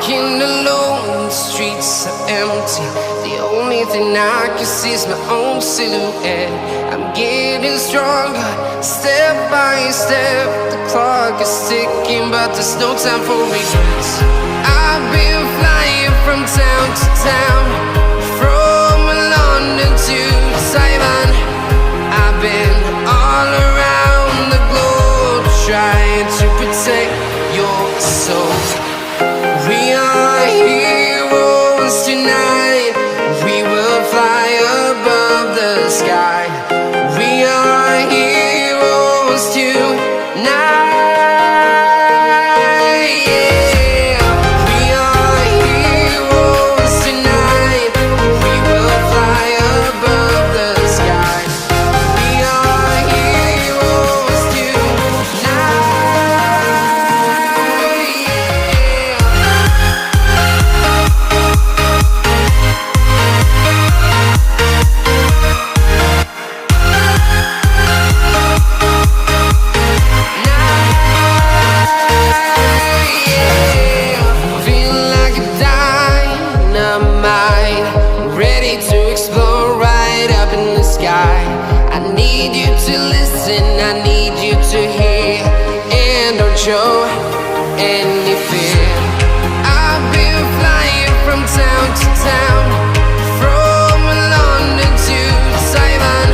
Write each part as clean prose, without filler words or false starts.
walking alone, the streets are empty. The only thing I can see is my own silhouette. I'm getting stronger, step by step. The clock is ticking, but there's no time for regrets. I've been flying from town to town, from London to Taiwan. I've been all around the globe, trying to protect your soul. We are heroes tonight. We will fly above the sky. We are heroes tonight. Yeah. We are heroes tonight. We will fly above the sky. We are heroes tonight. I need you to hear and don't show any fear. I've been flying from town to town, from London to Taiwan.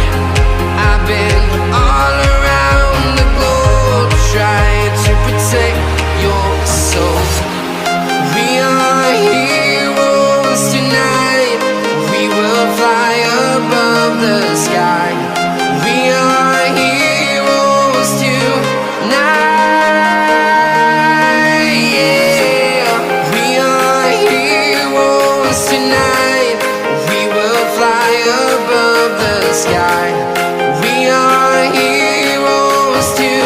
I've been all around the globe, trying to protect your soul. We are heroes tonight. We will fly above the sky. We are heroes tonight. Yeah. We are heroes tonight. We will fly above the sky. We are heroes tonight.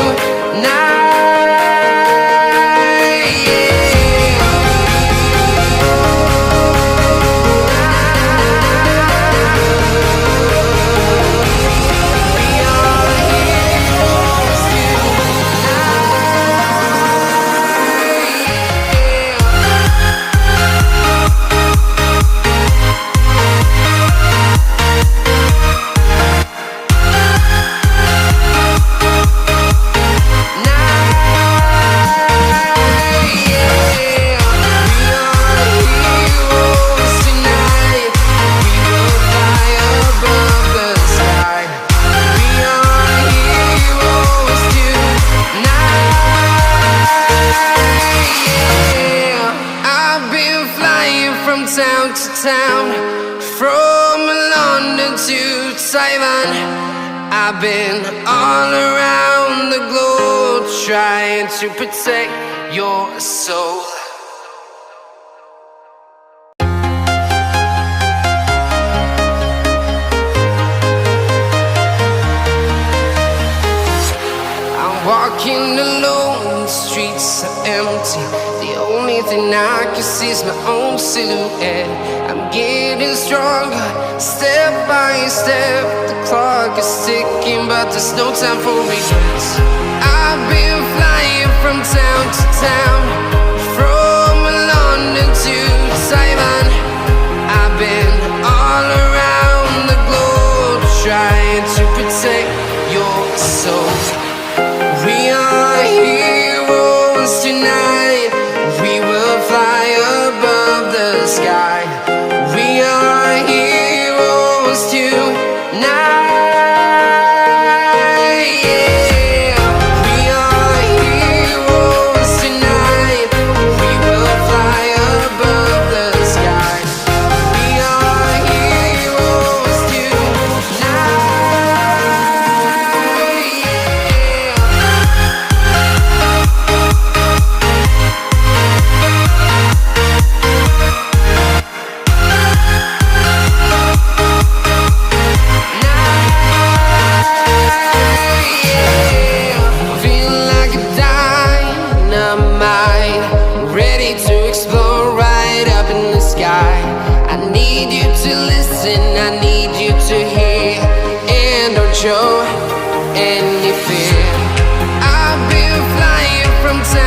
Town to town, from London to Taiwan. I've been all around the globe, trying to protect your soul. I'm walking alone, the streets are empty. The only thing I can see is my own silhouette. I'm getting stronger, step by step. The clock is ticking, but there's no time for regrets. I've been flying from town to town, from London to Taiwan. I've been all around the globe, trying to protect your soul. We are heroes tonight. We will fly above the sky. We are heroes tonight. Yeah. We are heroes tonight. We will fly above the sky. We are heroes tonight. I need you to hear and don't show any fear. I've been flying from town